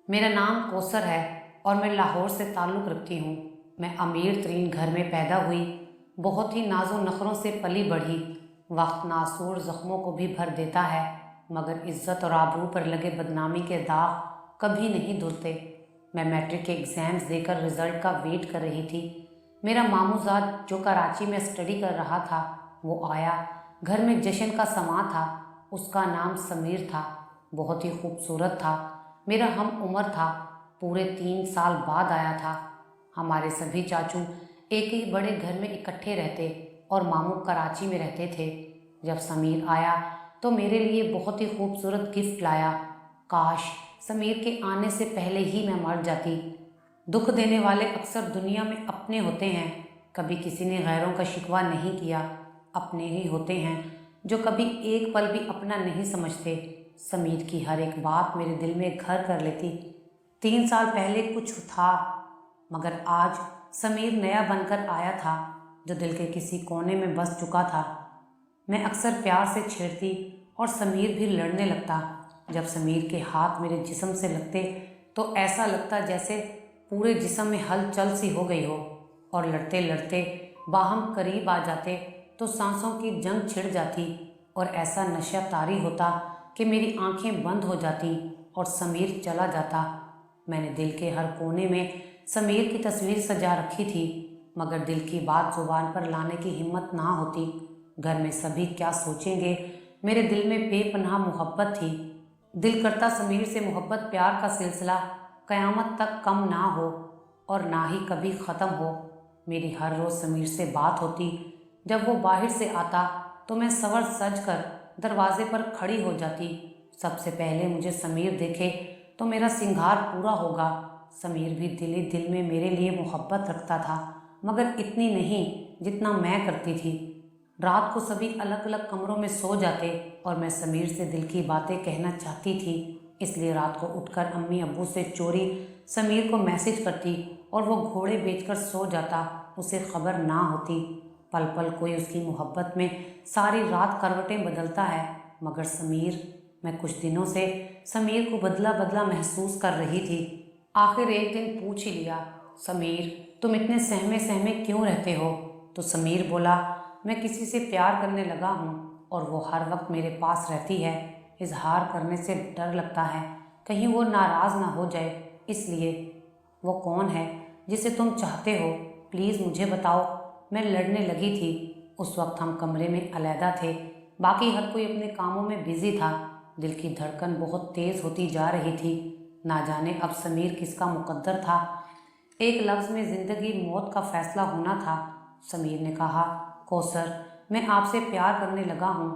मेरा नाम कौसर है और मैं लाहौर से ताल्लुक़ रखती हूँ। मैं अमीर तरीन घर में पैदा हुई, बहुत ही नाज़ो नखरों से पली बढ़ी। वक्त नासूर ज़ख्मों को भी भर देता है, मगर इज़्ज़त और आबरू पर लगे बदनामी के दाग कभी नहीं धुलते। मैं मैट्रिक के एग्ज़ाम्स देकर रिज़ल्ट का वेट कर रही थी। मेरा मामूज़ाद जो कराची में स्टडी कर रहा था वो आया। घर में जश्न का समा था। उसका नाम समीर था। बहुत ही खूबसूरत था। मेरा हम उम्र था। पूरे 3 साल बाद आया था। हमारे सभी चाचू एक ही बड़े घर में इकट्ठे रहते और मामू कराची में रहते थे। जब समीर आया तो मेरे लिए बहुत ही खूबसूरत गिफ्ट लाया। काश समीर के आने से पहले ही मैं मर जाती। दुख देने वाले अक्सर दुनिया में अपने होते हैं। कभी किसी ने गैरों का शिकवा नहीं किया। अपने ही होते हैं जो कभी एक पल भी अपना नहीं समझते। समीर की हर एक बात मेरे दिल में घर कर लेती। 3 साल पहले कुछ था, मगर आज समीर नया बनकर आया था जो दिल के किसी कोने में बस चुका था। मैं अक्सर प्यार से छेड़ती और समीर भी लड़ने लगता। जब समीर के हाथ मेरे जिस्म से लगते तो ऐसा लगता जैसे पूरे जिस्म में हलचल सी हो गई हो, और लड़ते लड़ते बाहम करीब आ जाते तो सांसों की जंग छिड़ जाती और ऐसा नशा तारी होता कि मेरी आंखें बंद हो जाती और समीर चला जाता। मैंने दिल के हर कोने में समीर की तस्वीर सजा रखी थी, मगर दिल की बात जुबान पर लाने की हिम्मत ना होती। घर में सभी क्या सोचेंगे। मेरे दिल में बेपनाह मोहब्बत थी। दिल करता समीर से मोहब्बत प्यार का सिलसिला क़यामत तक कम ना हो और ना ही कभी ख़त्म हो। मेरी हर रोज़ समीर से बात होती। जब वो बाहर से आता तो मैं सवर सज कर दरवाजे पर खड़ी हो जाती। सबसे पहले मुझे समीर देखे तो मेरा सिंगार पूरा होगा। समीर भी दिल ही दिल में मेरे लिए मोहब्बत रखता था, मगर इतनी नहीं जितना मैं करती थी। रात को सभी अलग अलग कमरों में सो जाते और मैं समीर से दिल की बातें कहना चाहती थी। इसलिए रात को उठकर अम्मी अब्बू से चोरी समीर को मैसेज करती और वो घोड़े बेचकर सो जाता, उसे खबर ना होती। पल पल कोई उसकी मोहब्बत में सारी रात करवटें बदलता है, मगर समीर, मैं कुछ दिनों से समीर को बदला बदला महसूस कर रही थी। आखिर एक दिन पूछ ही लिया, समीर तुम इतने सहमे सहमे क्यों रहते हो? तो समीर बोला, मैं किसी से प्यार करने लगा हूँ और वो हर वक्त मेरे पास रहती है। इजहार करने से डर लगता है कहीं वो नाराज़ ना हो जाए, इसलिए। वो कौन है जिसे तुम चाहते हो? प्लीज़ मुझे बताओ। मैं लड़ने लगी थी। उस वक्त हम कमरे में अलहदा थे। बाकी हर कोई अपने कामों में बिजी था। दिल की धड़कन बहुत तेज़ होती जा रही थी। ना जाने अब समीर किसका मुकद्दर था। एक लफ्ज़ में ज़िंदगी मौत का फैसला होना था। समीर ने कहा, कौसर मैं आपसे प्यार करने लगा हूँ।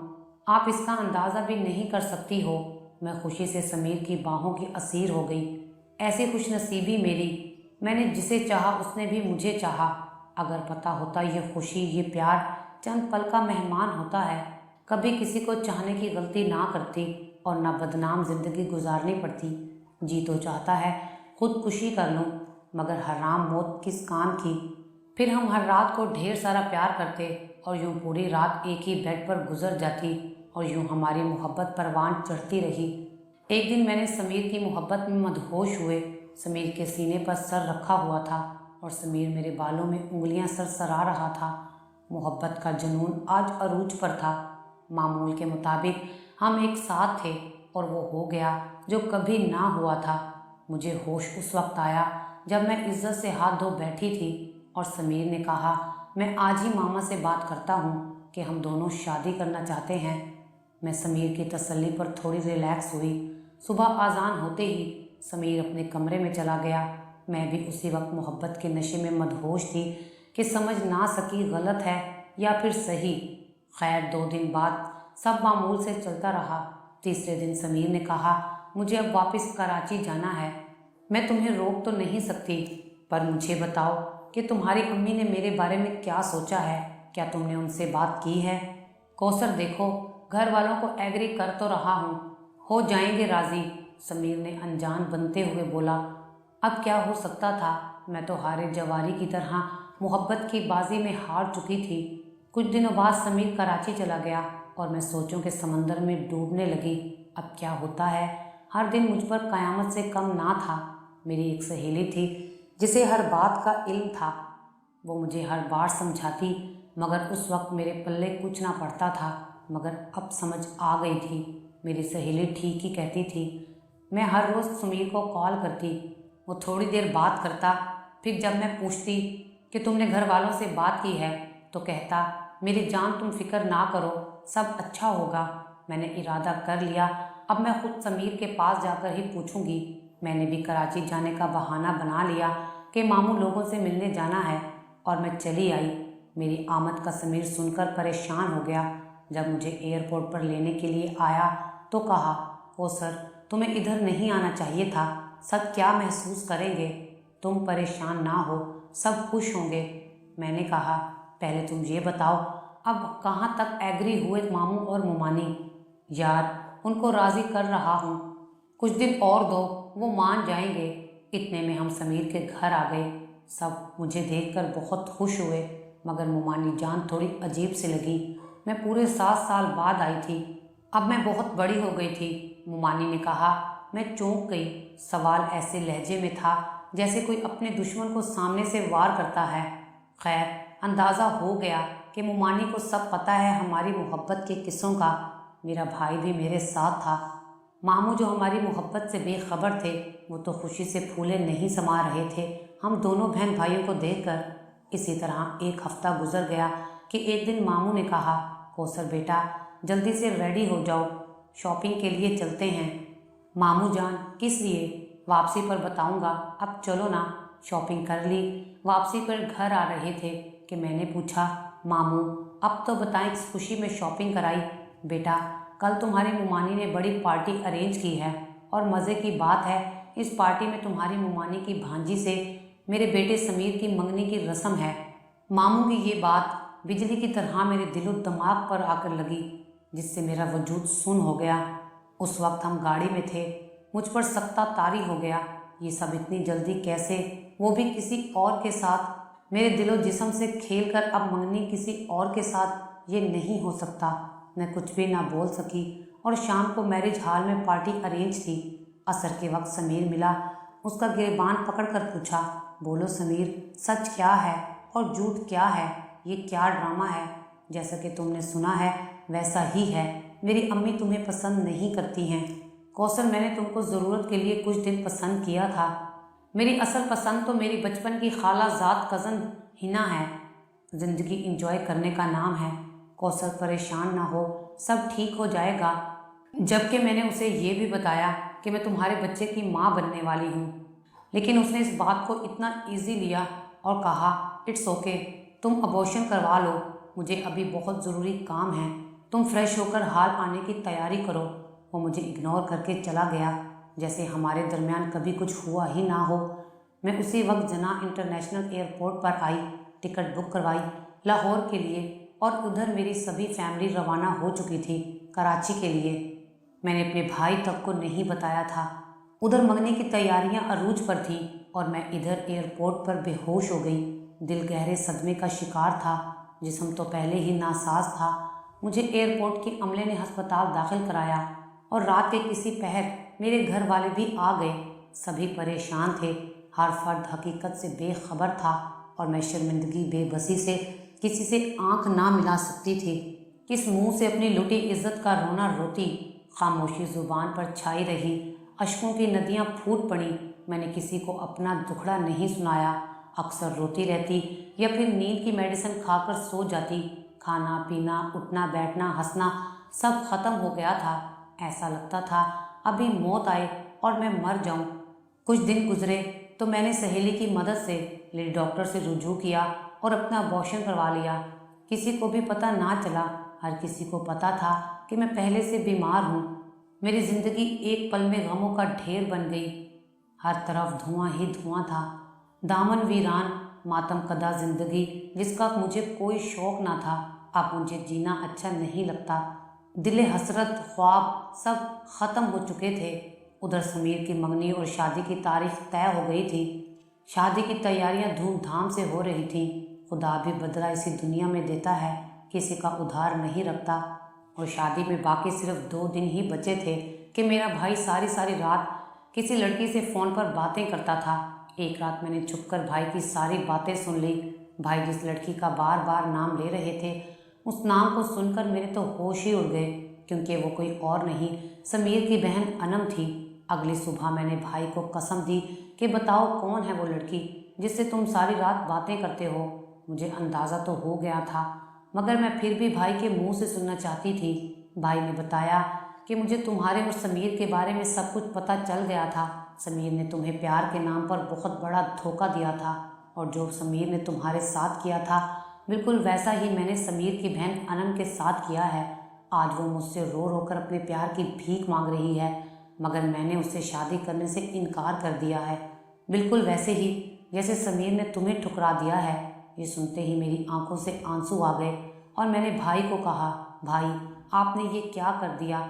आप इसका अंदाज़ा भी नहीं कर सकती हो। मैं खुशी से समीर की बाहों की असीर हो गई। ऐसी खुशनसीबी मेरी। मैंने जिसे चाहा उसने भी मुझे चाहा। अगर पता होता ये खुशी ये प्यार चंद पल का मेहमान होता है, कभी किसी को चाहने की गलती ना करती और ना बदनाम ज़िंदगी गुजारनी पड़ती। जी तो चाहता है खुदकुशी कर लूँ, मगर हराम मौत किस काम की। फिर हम हर रात को ढेर सारा प्यार करते और यूं पूरी रात एक ही बेड पर गुजर जाती और यूं हमारी मोहब्बत परवान चढ़ती रही। एक दिन मैंने समीर की मोहब्बत में मदहोश हुए। समीर के सीने पर सर रखा हुआ था और समीर मेरे बालों में उंगलियां सरसरा रहा था। मोहब्बत का जुनून आज अरूज पर था। मामूल के मुताबिक हम एक साथ थे और वो हो गया जो कभी ना हुआ था। मुझे होश उस वक्त आया जब मैं इज्जत से हाथ धो बैठी थी और समीर ने कहा, मैं आज ही मामा से बात करता हूँ कि हम दोनों शादी करना चाहते हैं। मैं समीर की तसल्ली पर थोड़ी रिलैक्स हुई। सुबह आज़ान होते ही समीर अपने कमरे में चला गया। मैं भी उसी वक्त मोहब्बत के नशे में मदहोश थी कि समझ ना सकी गलत है या फिर सही। खैर 2 दिन बाद सब मामूल से चलता रहा। तीसरे दिन समीर ने कहा, मुझे अब वापस कराची जाना है। मैं तुम्हें रोक तो नहीं सकती, पर मुझे बताओ कि तुम्हारी अम्मी ने मेरे बारे में क्या सोचा है? क्या तुमने उनसे बात की है? कौसर देखो, घर वालों को एग्री कर तो रहा हूँ, हो जाएंगे राज़ी। समीर ने अनजान बनते हुए बोला। अब क्या हो सकता था? मैं तो हारे जवारी की तरह मोहब्बत की बाजी में हार चुकी थी। कुछ दिनों बाद समीर कराची चला गया और मैं सोचों के समंदर में डूबने लगी। अब क्या होता है? हर दिन मुझ पर क़यामत से कम ना था। मेरी एक सहेली थी जिसे हर बात का इल्म था। वो मुझे हर बार समझाती, मगर उस वक्त मेरे पल्ले कुछ ना पड़ता था। मगर अब समझ आ गई थी। मेरी सहेली ठीक ही कहती थी। मैं हर रोज़ सुमीर को कॉल करती, वो थोड़ी देर बात करता, फिर जब मैं पूछती कि तुमने घर वालों से बात की है तो कहता, मेरी जान तुम फिक्र ना करो, सब अच्छा होगा। मैंने इरादा कर लिया, अब मैं खुद समीर के पास जाकर ही पूछूंगी। मैंने भी कराची जाने का बहाना बना लिया कि मामू लोगों से मिलने जाना है, और मैं चली आई। मेरी आमद का समीर सुनकर परेशान हो गया। जब मुझे एयरपोर्ट पर लेने के लिए आया तो कहा, ओ सर, तुम्हें इधर नहीं आना चाहिए था। सब क्या महसूस करेंगे? तुम परेशान ना हो, सब खुश होंगे। मैंने कहा, पहले तुम ये बताओ, अब कहाँ तक एग्री हुए मामू और मुमानी? यार, उनको राज़ी कर रहा हूँ, कुछ दिन और दो, वो मान जाएंगे। इतने में हम समीर के घर आ गए। सब मुझे देखकर बहुत खुश हुए, मगर मुमानी जान थोड़ी अजीब सी लगी। मैं पूरे 7 साल बाद आई थी, अब मैं बहुत बड़ी हो गई थी। मुमानी ने कहा। मैं चौंक गई। सवाल ऐसे लहजे में था जैसे कोई अपने दुश्मन को सामने से वार करता है। खैर, अंदाज़ा हो गया कि मुमानी को सब पता है हमारी मोहब्बत के किस्सों का। मेरा भाई भी मेरे साथ था। मामू जो हमारी मोहब्बत से बेखबर थे, वो तो खुशी से फूले नहीं समा रहे थे हम दोनों बहन भाइयों को देखकर। इसी तरह एक हफ्ता गुजर गया कि एक दिन मामू ने कहा, कौसर बेटा, जल्दी से रेडी हो जाओ, शॉपिंग के लिए चलते हैं। मामू जान, किस लिए? वापसी पर बताऊंगा, अब चलो ना। शॉपिंग कर ली। वापसी पर घर आ रहे थे कि मैंने पूछा, मामू, अब तो बताएं, किस खुशी में शॉपिंग कराई? बेटा, कल तुम्हारी मुमानी ने बड़ी पार्टी अरेंज की है, और मज़े की बात है, इस पार्टी में तुम्हारी मुमानी की भांजी से मेरे बेटे समीर की मंगनी की रस्म है। मामू की ये बात बिजली की तरह मेरे दिलो दिमाग पर आकर लगी, जिससे मेरा वजूद सुन हो गया। उस वक्त हम गाड़ी में थे। मुझ पर सख्ता तारी हो गया। ये सब इतनी जल्दी कैसे, वो भी किसी और के साथ? मेरे दिलो जिस्म से खेल कर अब मंगनी किसी और के साथ, ये नहीं हो सकता। मैं कुछ भी ना बोल सकी, और शाम को मैरिज हॉल में पार्टी अरेंज थी। असर के वक्त समीर मिला। उसका गिरबान पकड़कर पूछा, बोलो समीर, सच क्या है और झूठ क्या है? ये क्या ड्रामा है? जैसा कि तुमने सुना है वैसा ही है। मेरी अम्मी तुम्हें पसंद नहीं करती हैं। कौसर, मैंने तुमको ज़रूरत के लिए कुछ दिन पसंद किया था। मेरी असल पसंद तो मेरी बचपन की खाला ज़ात कज़न हिना है। ज़िंदगी इंजॉय करने का नाम है। कौसर, परेशान ना हो, सब ठीक हो जाएगा। जबकि मैंने उसे ये भी बताया कि मैं तुम्हारे बच्चे की माँ बनने वाली हूँ, लेकिन उसने इस बात को इतना ईजी लिया और कहा, इट्स ओके, तुम अबॉर्शन करवा लो, मुझे अभी बहुत ज़रूरी काम है, तुम फ्रेश होकर हाल आने की तैयारी करो। वो मुझे इग्नोर करके चला गया, जैसे हमारे दरमियान कभी कुछ हुआ ही ना हो। मैं उसी वक्त जना इंटरनेशनल एयरपोर्ट पर आई, टिकट बुक करवाई लाहौर के लिए, और उधर मेरी सभी फैमिली रवाना हो चुकी थी कराची के लिए। मैंने अपने भाई तक को नहीं बताया था। उधर मंगनी की तैयारियां अरूज पर थीं, और मैं इधर एयरपोर्ट पर बेहोश हो गई। दिल गहरे सदमे का शिकार था, जिस्म तो पहले ही नासाज था। मुझे एयरपोर्ट के अमले ने अस्पताल दाखिल कराया, और रात के किसी पहर मेरे घर वाले भी आ गए। सभी परेशान थे। हर फर्द हकीकत से बेखबर था, और मैं शर्मिंदगी बेबसी से किसी से आंख ना मिला सकती थी। किस मुंह से अपनी लुटी इज्जत का रोना रोती? खामोशी जुबान पर छाई रही। अश्कों की नदियां फूट पड़ी। मैंने किसी को अपना दुखड़ा नहीं सुनाया। अक्सर रोती रहती, या फिर नींद की मेडिसिन खाकर सो जाती। खाना पीना, उठना बैठना, हंसना, सब खत्म हो गया था। ऐसा लगता था अभी मौत आए और मैं मर जाऊं। कुछ दिन गुजरे तो मैंने सहेली की मदद से लेडी डॉक्टर से रुजू किया और अपना अबॉर्शन करवा लिया। किसी को भी पता ना चला। हर किसी को पता था कि मैं पहले से बीमार हूँ। मेरी ज़िंदगी एक पल में गमों का ढेर बन गई। हर तरफ धुआं ही धुआं था। दामन वीरान, मातम कदा ज़िंदगी जिसका मुझे कोई शौक़ ना था। अब मुझे जीना अच्छा नहीं लगता। दिले हसरत, ख्वाब सब ख़त्म हो चुके थे। उधर समीर की मंगनी और शादी की तारीख तय हो गई थी। शादी की तैयारियां धूमधाम से हो रही थीं। खुदा भी बदला इसी दुनिया में देता है, किसी का उधार नहीं रखता। और शादी में बाकी सिर्फ 2 दिन ही बचे थे कि मेरा भाई सारी सारी रात किसी लड़की से फ़ोन पर बातें करता था। एक रात मैंने छुपकर भाई की सारी बातें सुन ली। भाई जिस लड़की का बार बार नाम ले रहे थे, उस नाम को सुनकर मेरे तो होश ही उड़ गए, क्योंकि वो कोई और नहीं, समीर की बहन अनम थी। अगली सुबह मैंने भाई को कसम दी कि बताओ कौन है वो लड़की जिससे तुम सारी रात बातें करते हो। मुझे अंदाज़ा तो हो गया था, मगर मैं फिर भी भाई के मुंह से सुनना चाहती थी। भाई ने बताया कि मुझे तुम्हारे और समीर के बारे में सब कुछ पता चल गया था। समीर ने तुम्हें प्यार के नाम पर बहुत बड़ा धोखा दिया था, और जो समीर ने तुम्हारे साथ किया था, बिल्कुल वैसा ही मैंने समीर की बहन अनम के साथ किया है। आज वो मुझसे रो रो कर अपने प्यार की भीख मांग रही है, मगर मैंने उससे शादी करने से इनकार कर दिया है, बिल्कुल वैसे ही जैसे समीर ने तुम्हें ठुकरा दिया है। ये सुनते ही मेरी आंखों से आंसू आ गए और मैंने भाई को कहा, भाई आपने ये क्या कर दिया?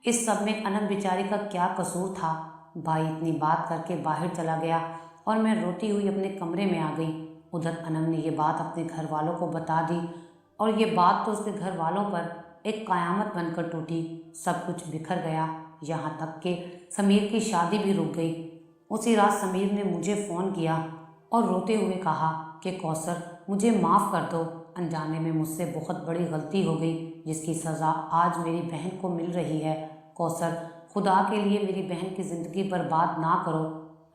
इस सब में अनम बेचारी का क्या कसूर था? भाई इतनी बात करके बाहर चला गया और मैं रोती हुई अपने कमरे में आ गई। उधर अनम ने ये बात अपने घर वालों को बता दी, और ये बात तो उसके घर वालों पर एक कयामत बनकर टूटी। सब कुछ बिखर गया, यहाँ तक कि समीर की शादी भी रुक गई। उसी रात समीर ने मुझे फ़ोन किया और रोते हुए कहा कि कौसर मुझे माफ़ कर दो, अनजाने में मुझसे बहुत बड़ी गलती हो गई, जिसकी सज़ा आज मेरी बहन को मिल रही है। कौसर, खुदा के लिए मेरी बहन की ज़िंदगी बर्बाद ना करो।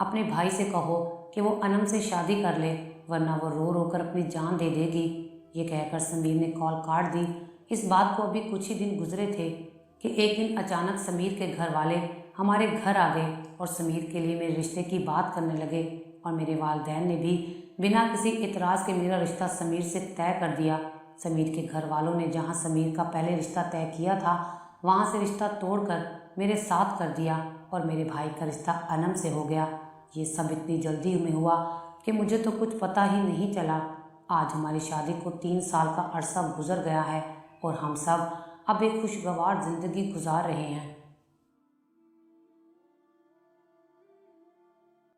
अपने भाई से कहो कि वो अनम से शादी कर ले, वरना वो रो रो कर अपनी जान दे देगी। ये कहकर समीर ने कॉल काट दी। इस बात को अभी कुछ ही दिन गुजरे थे कि एक दिन अचानक समीर के घर वाले हमारे घर आ गए और समीर के लिए मेरे रिश्ते की बात करने लगे, और मेरे वालिदैन ने भी बिना किसी इतराज़ के मेरा रिश्ता समीर से तय कर दिया। समीर के घर वालों ने जहाँ समीर का पहले रिश्ता तय किया था, वहाँ से रिश्ता तोड़कर मेरे साथ कर दिया, और मेरे भाई का रिश्ता अनम से हो गया। ये सब इतनी जल्दी में हुआ कि मुझे तो कुछ पता ही नहीं चला। आज हमारी शादी को 3 साल का अरसा गुजर गया है और हम सब अब एक खुशगवार ज़िंदगी गुजार रहे हैं।